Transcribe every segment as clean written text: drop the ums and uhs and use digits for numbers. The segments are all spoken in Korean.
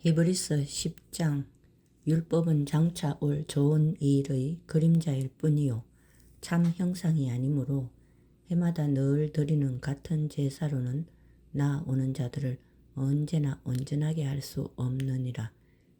히브리서 10장. 율법은 장차 올 좋은 일의 그림자일 뿐이요 참 형상이 아니므로 해마다 늘 드리는 같은 제사로는 나오는 자들을 언제나 온전하게 할 수 없느니라.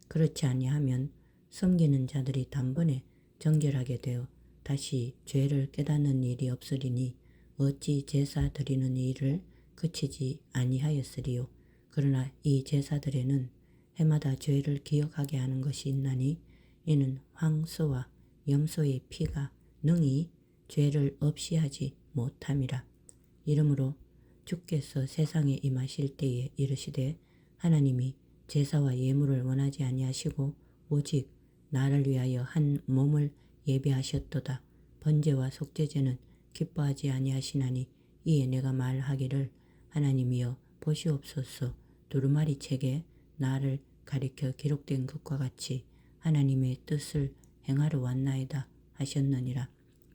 그렇지 아니하면 섬기는 자들이 단번에 정결하게 되어 다시 죄를 깨닫는 일이 없으리니 어찌 제사 드리는 일을 그치지 아니하였으리요. 그러나 이 제사들에는 해마다 죄를 기억하게 하는 것이 있나니 이는 황소와 염소의 피가 능히 죄를 없이 하지 못함이라. 이러므로 주께서 세상에 임하실 때에 이르시되 하나님이 제사와 예물을 원하지 아니하시고 오직 나를 위하여 한 몸을 예비하셨도다. 번제와 속죄제는 기뻐하지 아니하시나니 이에 내가 말하기를 하나님이여 보시옵소서. 두루마리 책에 나를 가리켜 기록된 것과 같이 하나님의 뜻을 행하러 왔나이다 하셨느니라.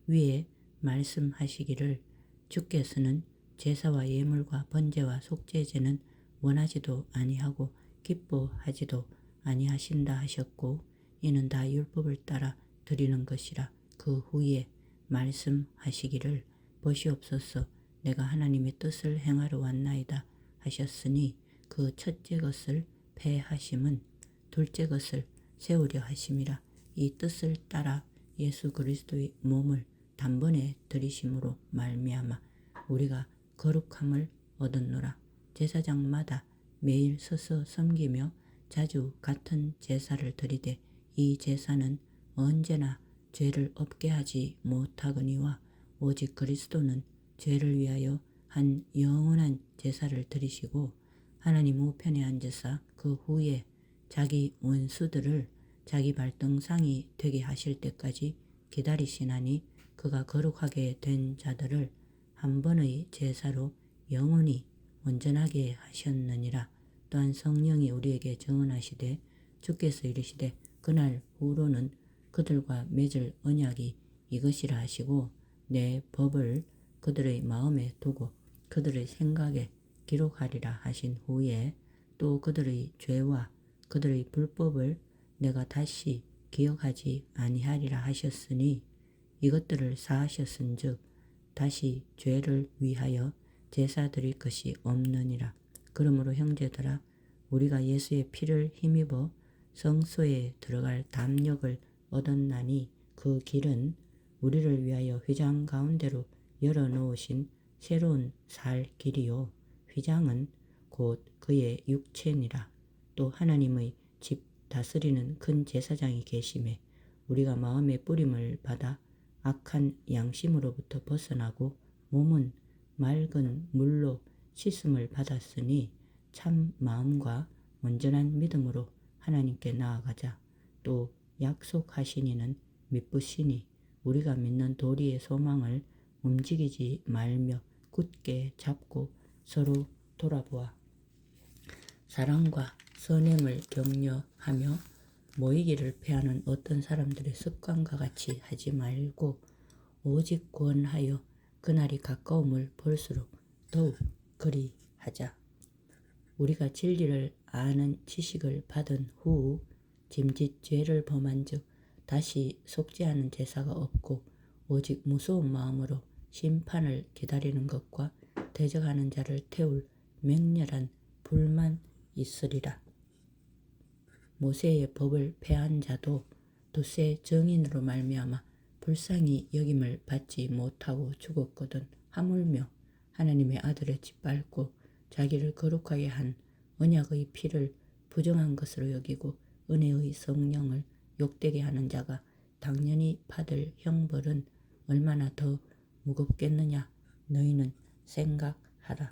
위에 말씀하시기를 주께서는 제사와 예물과 번제와 속죄제는 원하지도 아니하고 기뻐하지도 아니하신다 하셨고 이는 다 율법을 따라 드리는 것이라. 그 후에 말씀하시기를 보시옵소서 내가 하나님의 뜻을 행하러 왔나이다 하셨으니 그 첫째 것을 폐하심은 둘째 것을 세우려 하심이라. 이 뜻을 따라 예수 그리스도의 몸을 단번에 들이심으로 말미암아 우리가 거룩함을 얻었노라. 제사장마다 매일 서서 섬기며 자주 같은 제사를 드리되 이 제사는 언제나 죄를 없게 하지 못하거니와 오직 그리스도는 죄를 위하여 한 영원한 제사를 드리시고 하나님 우편에 앉으사 그 후에 자기 원수들을 자기 발등상이 되게 하실 때까지 기다리시나니 그가 거룩하게 된 자들을 한 번의 제사로 영원히 온전하게 하셨느니라. 또한 성령이 우리에게 증언하시되 주께서 이르시되 그날 후로는 그들과 맺을 언약이 이것이라 하시고 내 법을 그들의 마음에 두고 그들의 생각에 기록하리라 하신 후에 또 그들의 죄와 그들의 불법을 내가 다시 기억하지 아니하리라 하셨으니 이것들을 사하셨은즉 다시 죄를 위하여 제사 드릴 것이 없느니라. 그러므로 형제들아 우리가 예수의 피를 힘입어 성소에 들어갈 담력을 얻었나니 그 길은 우리를 위하여 휘장 가운데로 열어놓으신 새로운 살 길이요 휘장은 곧 그의 육체니라. 또 하나님의 집 다스리는 큰 제사장이 계심에 우리가 마음의 뿌림을 받아 악한 양심으로부터 벗어나고 몸은 맑은 물로 씻음을 받았으니 참 마음과 온전한 믿음으로 하나님께 나아가자. 또 약속하신 이는 미쁘시니 우리가 믿는 도리의 소망을 움직이지 말며 굳게 잡고 서로 돌아보아 사랑과 선행을 격려하며 모이기를 패하는 어떤 사람들의 습관과 같이 하지 말고 오직 구원하여 그날이 가까움을 볼수록 더욱 그리 하자. 우리가 진리를 아는 지식을 받은 후 짐짓 죄를 범한 즉 다시 속죄하는 제사가 없고 오직 무서운 마음으로 심판을 기다리는 것과 대적하는 자를 태울 맹렬한 불만 있으리라. 모세의 법을 폐한 자도 두세 증인으로 말미암아 불쌍히 여김을 받지 못하고 죽었거든. 하물며 하나님의 아들을 짓밟고 자기를 거룩하게 한 언약의 피를 부정한 것으로 여기고 은혜의 성령을 욕되게 하는 자가 당연히 받을 형벌은 얼마나 더 무겁겠느냐 너희는 생각하라.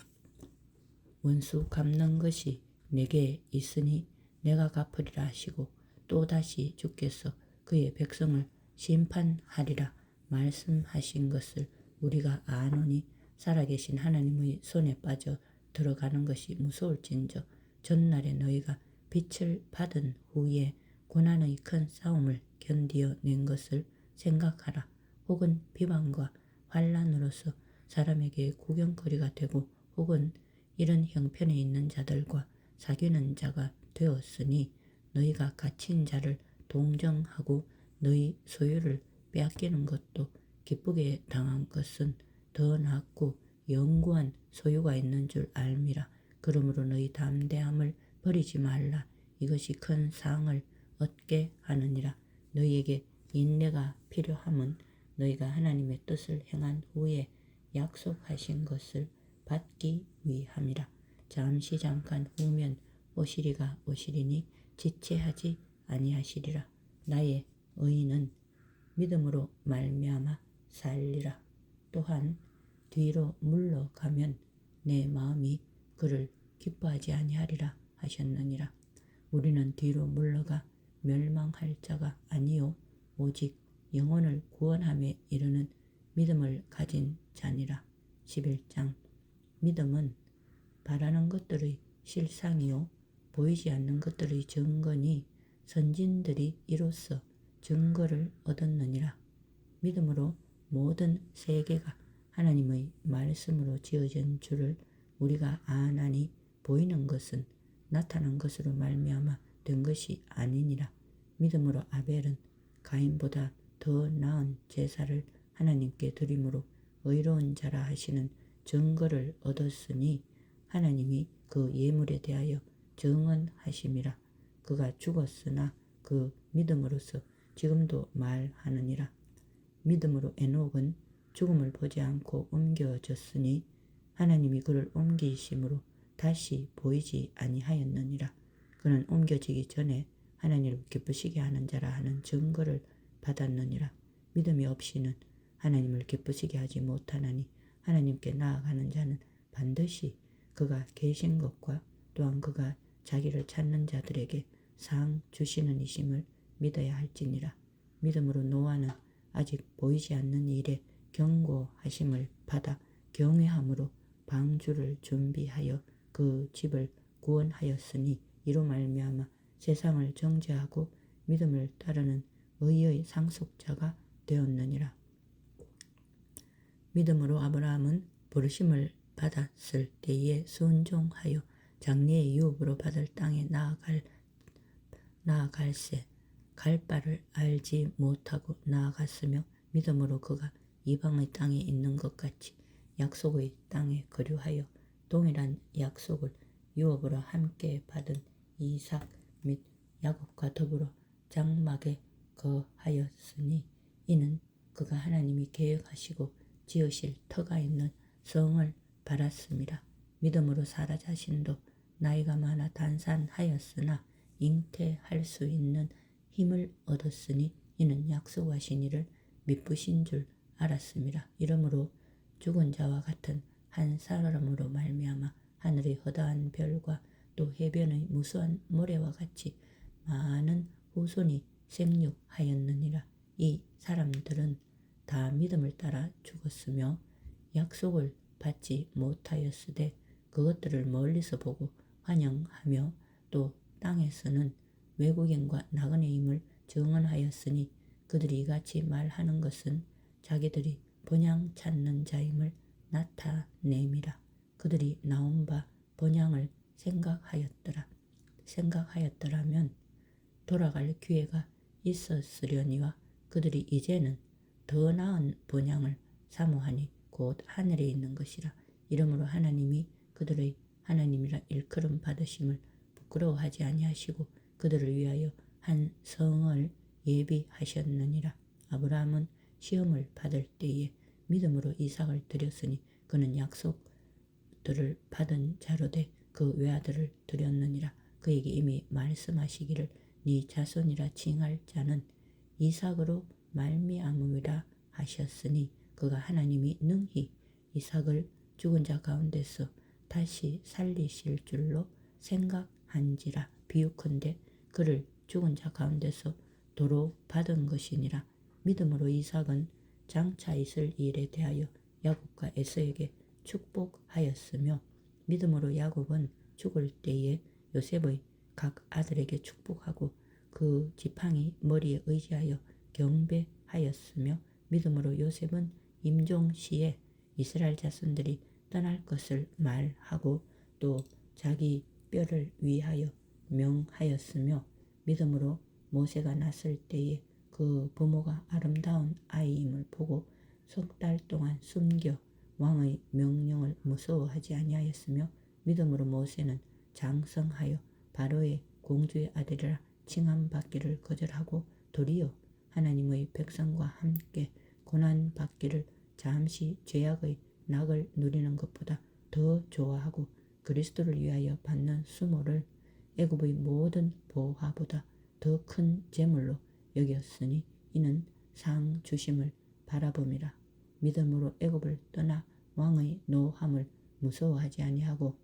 원수 갚는 것이 내게 있으니 내가 갚으리라 하시고 또다시 주께서 그의 백성을 심판하리라 말씀하신 것을 우리가 아노니 살아계신 하나님의 손에 빠져 들어가는 것이 무서울진저 전날에 너희가 빛을 받은 후에 고난의 큰 싸움을 견디어 낸 것을 생각하라. 혹은 비방과 환난으로서 사람에게 구경거리가 되고 혹은 이런 형편에 있는 자들과 사귀는 자가 되었으니 너희가 갇힌 자를 동정하고 너희 소유를 빼앗기는 것도 기쁘게 당한 것은 더 낫고 영구한 소유가 있는 줄 알미라. 그러므로 너희 담대함을 버리지 말라. 이것이 큰 상을 얻게 하느니라. 너희에게 인내가 필요함은 너희가 하나님의 뜻을 행한 후에 약속하신 것을 받기 위함이라. 잠깐 후면 오시리가 오시리니 지체하지 아니하시리라. 나의 의인은 믿음으로 말미암아 살리라. 또한 뒤로 물러가면 내 마음이 그를 기뻐하지 아니하리라 하셨느니라. 우리는 뒤로 물러가 멸망할 자가 아니요 오직 영혼을 구원함에 이르는 믿음을 가진 자니라. 11장. 믿음은 바라는 것들의 실상이요 보이지 않는 것들의 증거니 선진들이 이로써 증거를 얻었느니라. 믿음으로 모든 세계가 하나님의 말씀으로 지어진 줄을 우리가 아나니 보이는 것은 나타난 것으로 말미암아 된 것이 아니니라. 믿음으로 아벨은 가인보다 더 나은 제사를 하나님께 드림으로 의로운 자라 하시는 증거를 얻었으니 하나님이 그 예물에 대하여 정언하심이라. 그가 죽었으나 그 믿음으로서 지금도 말하느니라. 믿음으로 에녹은 죽음을 보지 않고 옮겨졌으니 하나님이 그를 옮기심으로 다시 보이지 아니하였느니라. 그는 옮겨지기 전에 하나님을 기쁘시게 하는 자라 하는 증거를 받았느니라. 믿음이 없이는 하나님을 기쁘시게 하지 못하나니 하나님께 나아가는 자는 반드시 그가 계신 것과 또한 그가 자기를 찾는 자들에게 상 주시는 이심을 믿어야 할지니라. 믿음으로 노아는 아직 보이지 않는 일에 경고하심을 받아 경외함으로 방주를 준비하여 그 집을 구원하였으니 이로 말미암아 세상을 정죄하고 믿음을 따르는 의의 상속자가 되었느니라. 믿음으로 아브라함은 부르심을 받았을 때에 순종하여 장래의 유업으로 받을 땅에 나아갈새 갈 바를 알지 못하고 나아갔으며 믿음으로 그가 이방의 땅에 있는 것 같이 약속의 땅에 거류하여 동일한 약속을 유업으로 함께 받은 이삭 및 야곱과 더불어 장막에 거하였으니 이는 그가 하나님이 계획하시고 지으실 터가 있는 성을 바랐음이라. 믿음으로 사라 자신도 나이가 많아 단산하였으나 잉태할 수 있는 힘을 얻었으니 이는 약속하신 이를 미쁘신 줄 알았음이라. 이러므로 죽은 자와 같은 한 사람으로 말미암아 하늘의 허다한 별과 또 해변의 무수한 모래와 같이 많은 후손이 생육하였느니라. 이 사람들은 다 믿음을 따라 죽었으며 약속을 받지 못하였으되 그것들을 멀리서 보고 환영하며 또 땅에서는 외국인과 나그네임을 증언하였으니 그들이 이같이 말하는 것은 자기들이 번양 찾는 자임을 나타냄이라. 그들이 나온 바 번양을 생각하였더라면 돌아갈 기회가 있었으려니와 그들이 이제는 더 나은 번양을 사모하니 곧 하늘에 있는 것이라. 이러므로 하나님이 그들의 하나님이라 일컬음 받으심을 부끄러워하지 아니하시고 그들을 위하여 한 성을 예비하셨느니라. 아브라함은 시험을 받을 때에 믿음으로 이삭을 드렸으니 그는 약속들을 받은 자로 돼 그 외아들을 드렸느니라. 그에게 이미 말씀하시기를 네 자손이라 칭할 자는 이삭으로 말미암음이라 하셨으니 그가 하나님이 능히 이삭을 죽은 자 가운데서 다시 살리실 줄로 생각한지라. 비유컨대 그를 죽은 자 가운데서 도로 받은 것이니라. 믿음으로 이삭은 장차 있을 일에 대하여 야곱과 에서에게 축복하였으며 믿음으로 야곱은 죽을 때에 요셉의 각 아들에게 축복하고 그 지팡이 머리에 의지하여 경배하였으며 믿음으로 요셉은 임종시에 이스라엘 자손들이 떠날 것을 말하고 또 자기 뼈를 위하여 명하였으며 믿음으로 모세가 낳았을 때에 그 부모가 아름다운 아이임을 보고 석 달 동안 숨겨 왕의 명령을 무서워하지 아니하였으며 믿음으로 모세는 장성하여 바로의 공주의 아들이라 칭함받기를 거절하고 도리어 하나님의 백성과 함께 고난받기를 잠시 죄악의 낙을 누리는 것보다 더 좋아하고 그리스도를 위하여 받는 수모를 애굽의 모든 보화보다 더 큰 재물로 여겼으니 이는 상 주심을 바라봄이라. 믿음으로 애굽을 떠나 왕의 노함을 무서워하지 아니하고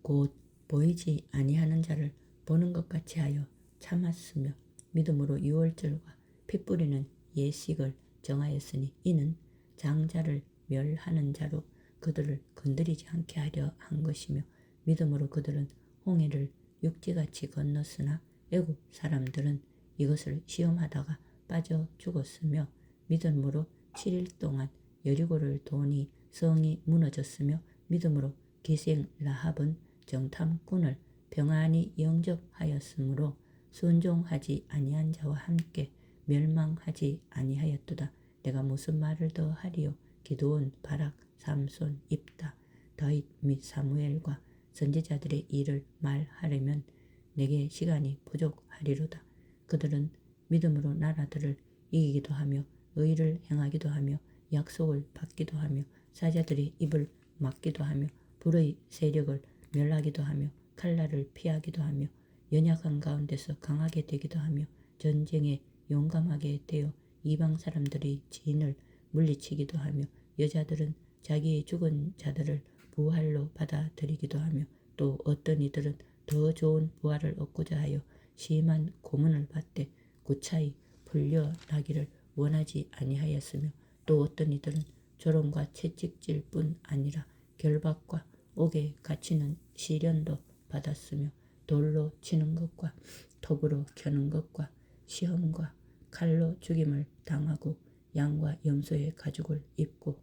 곧 보이지 아니하는 자를 보는 것 같이 하여 참았으며 믿음으로 유월절과 피 뿌리는 예식을 정하였으니 이는 장자를 멸하는 자로 그들을 건드리지 않게 하려 한 것이며 믿음으로 그들은 홍해를 육지같이 건넜으나 애굽 사람들은 이것을 시험하다가 빠져 죽었으며 믿음으로 7일 동안 여리고를 도니 성이 무너졌으며 믿음으로 기생 라합은 정탐꾼을 평안히 영접하였으므로 순종하지 아니한 자와 함께 멸망하지 아니하였도다. 내가 무슨 말을 더 하리요? 기드온, 바락, 삼손, 입다, 다윗 및 사무엘과 선지자들의 일을 말하려면 내게 시간이 부족하리로다. 그들은 믿음으로 나라들을 이기기도 하며 의를 행하기도 하며 약속을 받기도 하며 사자들의 입을 막기도 하며 불의 세력을 멸하기도 하며 칼날을 피하기도 하며 연약한 가운데서 강하게 되기도 하며 전쟁에 용감하게 되어 이방 사람들의 진을 물리치기도 하며 여자들은 자기의 죽은 자들을 부활로 받아들이기도 하며 또 어떤 이들은 더 좋은 부활을 얻고자 하여 심한 고문을 받되 구차히 풀려나기를 원하지 아니하였으며 또 어떤 이들은 조롱과 채찍질 뿐 아니라 결박과 옥에 갇히는 시련도 받았으며 돌로 치는 것과 톱으로 켜는 것과 시험과 칼로 죽임을 당하고 양과 염소의 가죽을 입고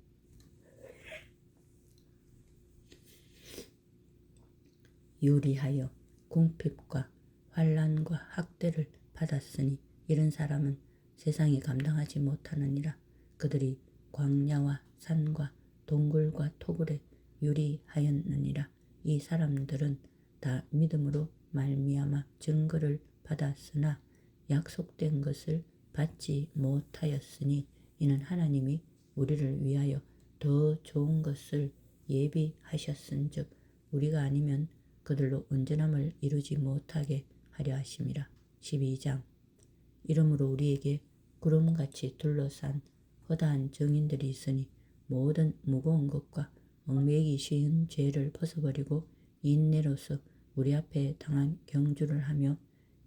유리하여 궁핍과 환난과 학대를 받았으니 이런 사람은 세상이 감당하지 못하느니라. 그들이 광야와 산과 동굴과 토굴에 유리하였느니라. 이 사람들은 다 믿음으로 말미암아 증거를 받았으나 약속된 것을 받지 못하였으니 이는 하나님이 우리를 위하여 더 좋은 것을 예비하셨은즉 우리가 아니면 그들로 온전함을 이루지 못하게 하려 하심이라. 12장. 이러므로 우리에게 구름같이 둘러싼 허다한 증인들이 있으니 모든 무거운 것과 얽매이기 쉬운 죄를 벗어버리고 인내로서 우리 앞에 당한 경주를 하며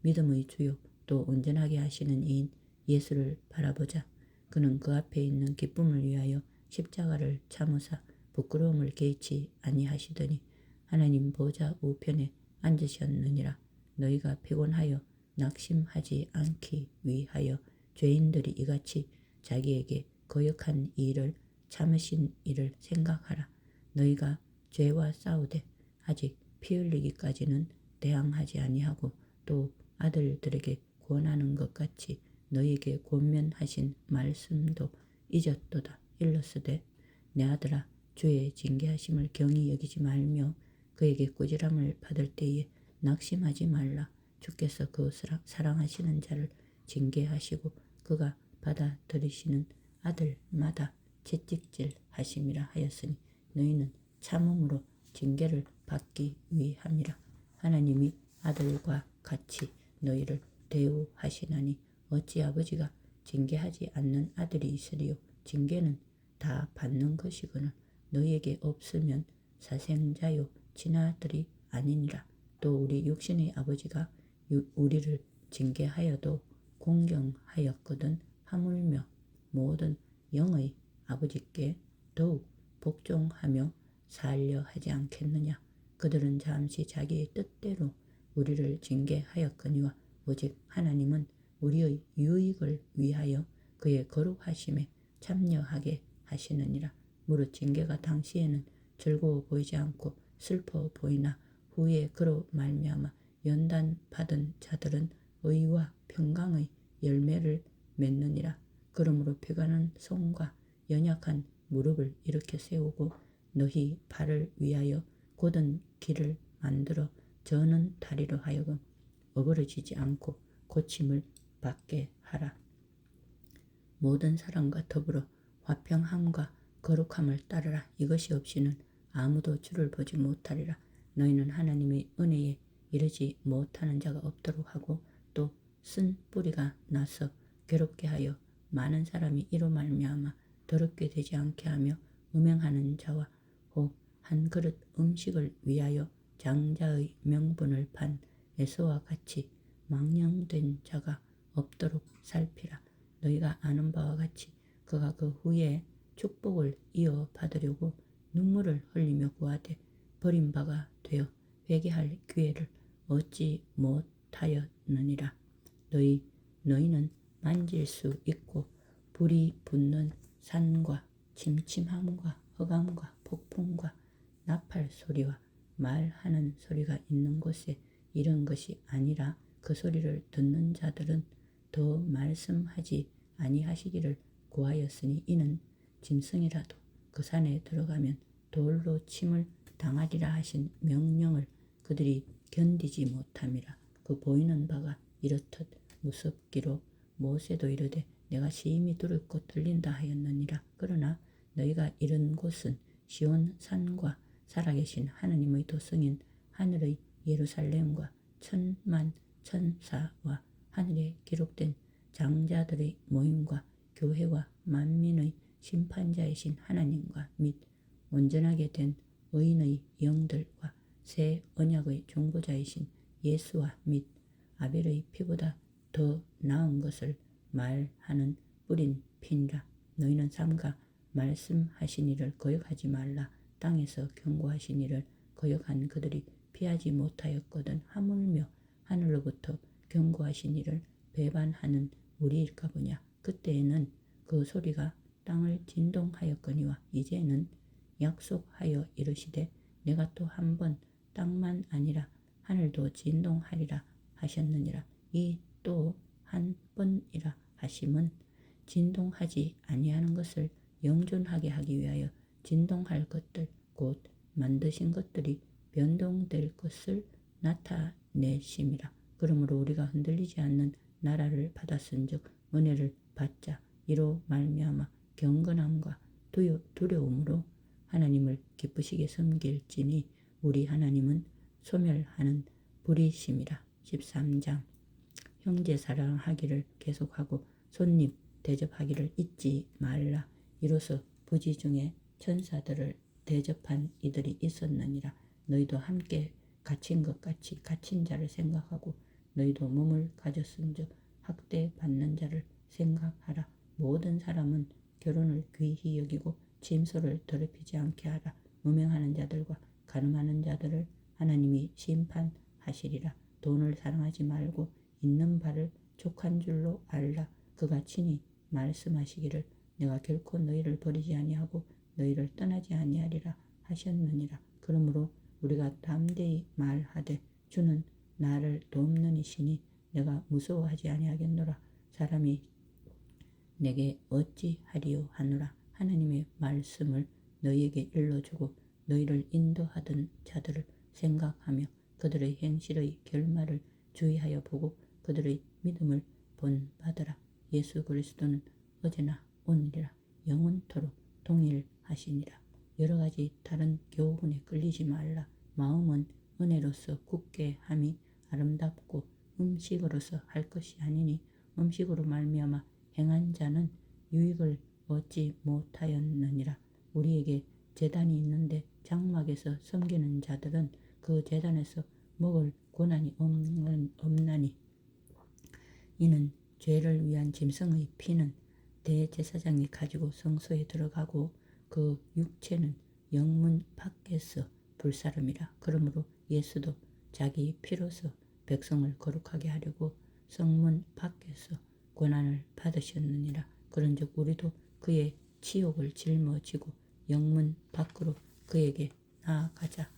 믿음의 주요 또 온전하게 하시는 이인 예수를 바라보자. 그는 그 앞에 있는 기쁨을 위하여 십자가를 참으사 부끄러움을 개의치 아니하시더니 하나님 보좌 우편에 앉으셨느니라. 너희가 피곤하여 낙심하지 않기 위하여 죄인들이 이같이 자기에게 거역한 일을 참으신 일을 생각하라. 너희가 죄와 싸우되 아직 피 흘리기까지는 대항하지 아니하고 또 아들들에게 권하는 것 같이 너희에게 권면하신 말씀도 잊었도다. 일러스되 내 아들아 주의 징계하심을 경히 여기지 말며 그에게 꾸지람을 받을 때에 낙심하지 말라. 주께서 그 사랑하시는 자를 징계하시고 그가 받아들이시는 아들마다 채찍질 하심이라 하였으니 너희는 참음으로 징계를 받기 위함이라. 하나님이 아들과 같이 너희를 대우하시나니 어찌 아버지가 징계하지 않는 아들이 있으리요. 징계는 다 받는 것이거늘 너희에게 없으면 사생자요 친아들이 아니니라. 또 우리 육신의 아버지가 우리를 징계하여도 공경하였거든 하물며 모든 영의 아버지께 더욱 복종하며 살려 하지 않겠느냐. 그들은 잠시 자기의 뜻대로 우리를 징계하였거니와 오직 하나님은 우리의 유익을 위하여 그의 거룩하심에 참여하게 하시느니라. 무릇 징계가 당시에는 즐거워 보이지 않고 슬퍼 보이나 후에 그로 말미암아 연단 받은 자들은 의와 평강의 열매를 맺느니라. 그러므로 피가는 손과 연약한 무릎을 일으켜 세우고 너희 발을 위하여 곧은 길을 만들어 저는 다리로 하여금 어그러지지 않고 고침을 받게 하라. 모든 사람과 더불어 화평함과 거룩함을 따르라. 이것이 없이는 아무도 주를 보지 못하리라. 너희는 하나님의 은혜에 이르지 못하는 자가 없도록 하고 또 쓴 뿌리가 나서 괴롭게 하여 많은 사람이 이로 말미암아 더럽게 되지 않게 하며 음행하는 자와 혹 한 그릇 음식을 위하여 장자의 명분을 판 에서와 같이 망령된 자가 없도록 살피라. 너희가 아는 바와 같이 그가 그 후에 축복을 이어받으려고 눈물을 흘리며 구하되 버림바가 되어 회개할 기회를 얻지 못하였느니라. 너희는 만질 수 있고 불이 붙는 산과 침침함과 흑암과 폭풍과 나팔 소리와 말하는 소리가 있는 곳에 이런 것이 아니라 그 소리를 듣는 자들은 더 말씀하지 아니하시기를 구하였으니 이는 짐승이라도 그 산에 들어가면 돌로 침을 당하리라 하신 명령을 그들이 견디지 못함이라. 그 보이는 바가 이렇듯 무섭기로 모세도 이르되 내가 심히 두렵고 떨린다 하였느니라. 그러나 너희가 이른 곳은 시온 산과 살아계신 하느님의 도성인 하늘의 예루살렘과 천만 천사와 하늘에 기록된 장자들의 모임과 교회와 만민의 심판자이신 하나님과 및 온전하게 된 의인의 영들과 새 언약의 중보자이신 예수와 및 아벨의 피보다 더 나은 것을 말하는 뿌린 피니라. 너희는 삼가 말씀하신 이를 거역하지 말라. 땅에서 경고하신 이를 거역한 그들이 피하지 못하였거든 하물며 하늘로부터 경고하신 이를 배반하는 우리일까 보냐. 그때에는 그 소리가 땅을 진동하였거니와 이제는 약속하여 이르시되 내가 또 한 번 땅만 아니라 하늘도 진동하리라 하셨느니라. 이 또 한 번이라 하심은 진동하지 아니하는 것을 영존하게 하기 위하여 진동할 것들 곧 만드신 것들이 변동될 것을 나타내심이라. 그러므로 우리가 흔들리지 않는 나라를 받았은즉 은혜를 받자. 이로 말미암아 경건함과 두려움으로 하나님을 기쁘시게 섬길지니 우리 하나님은 소멸하는 불이심이라. 13장 형제 사랑하기를 계속하고 손님 대접하기를 잊지 말라. 이로써 부지 중에 천사들을 대접한 이들이 있었느니라. 너희도 함께 갇힌 것 같이 갇힌 자를 생각하고 너희도 몸을 가졌은즉 학대받는 자를 생각하라. 모든 사람은 결혼을 귀히 여기고 침소를 더럽히지 않게 하라. 음행하는 자들과 가늠하는 자들을 하나님이 심판하시리라. 돈을 사랑하지 말고 있는 바를 족한 줄로 알라. 그가 친히 말씀하시기를 내가 결코 너희를 버리지 아니하고 너희를 떠나지 아니하리라 하셨느니라. 그러므로 우리가 담대히 말하되 주는 나를 돕는 이시니 내가 무서워하지 아니하겠노라. 사람이 내게 어찌하리요 하노라. 하나님의 말씀을 너희에게 일러주고 너희를 인도하던 자들을 생각하며 그들의 행실의 결말을 주의하여 보고 그들의 믿음을 본받으라. 예수 그리스도는 어제나 오늘이라 영원토록 동일하시니라. 여러 가지 다른 교훈에 끌리지 말라. 마음은 은혜로서 굳게 함이 아름답고 음식으로서 할 것이 아니니 음식으로 말미암아 행한 자는 유익을 얻지 못하였느니라. 우리에게 제단이 있는데 장막에서 섬기는 자들은 그 제단에서 먹을 고난이 없나니 이는 죄를 위한 짐승의 피는 대제사장이 가지고 성소에 들어가고 그 육체는 영문 밖에서 불사름이라. 그러므로 예수도 자기 피로서 백성을 거룩하게 하려고 성문 밖에서 고난을 받으셨느니라. 그런즉 우리도 그의 치욕을 짊어지고 영문 밖으로 그에게 나아가자.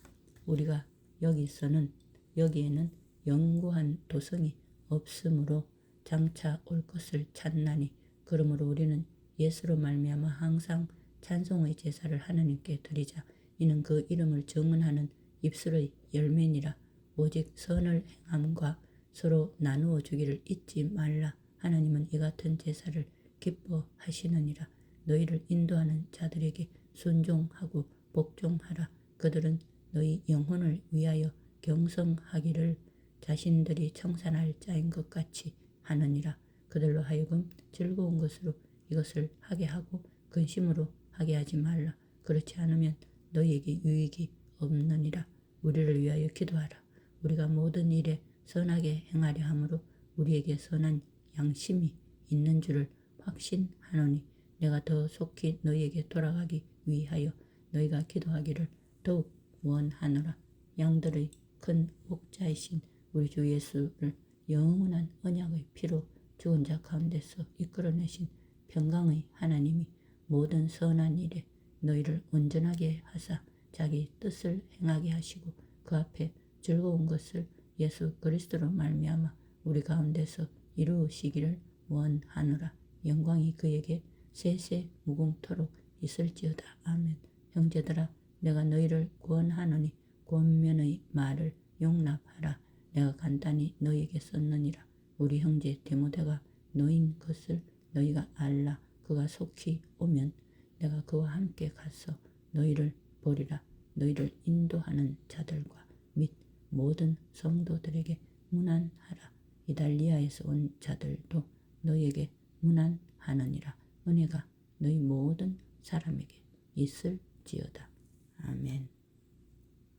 우리가 여기에는 영구한 도성이 없으므로 장차 올 것을 찾나니 그러므로 우리는 예수로 말미암아 항상 찬송의 제사를 하나님께 드리자. 이는 그 이름을 정언하는 입술의 열매니라. 오직 선을 행함과 서로 나누어 주기를 잊지 말라. 하나님은 이 같은 제사를 기뻐하시느니라. 너희를 인도하는 자들에게 순종하고 복종하라. 그들은 너희 영혼을 위하여 경성하기를 자신들이 청산할 자인 것 같이 하느니라. 그들로 하여금 즐거운 것으로 이것을 하게 하고 근심으로 하게 하지 말라. 그렇지 않으면 너희에게 유익이 없느니라. 우리를 위하여 기도하라. 우리가 모든 일에 선하게 행하려 함으로 우리에게 선한 양심이 있는 줄을 확신하노니 내가 더 속히 너희에게 돌아가기 위하여 너희가 기도하기를 더욱 원하노라. 양들의 큰 목자이신 우리 주 예수를 영원한 언약의 피로 죽은 자 가운데서 이끌어내신 평강의 하나님이 모든 선한 일에 너희를 온전하게 하사 자기 뜻을 행하게 하시고 그 앞에 즐거운 것을 예수 그리스도로 말미암아 우리 가운데서 이루시기를 원하노라. 영광이 그에게 세세 무궁토록 있을지어다. 아멘. 형제들아, 내가 너희를 구원하노니 권면의 말을 용납하라. 내가 간단히 너희에게 썼느니라. 우리 형제 디모데가 너인 것을 너희가 알라. 그가 속히 오면 내가 그와 함께 가서 너희를 보리라. 너희를 인도하는 자들과 및 모든 성도들에게 문안하라. 이달리아에서 온 자들도 너희에게 문안하느니라. 은혜가 너희 모든 사람에게 있을지어다. 아멘.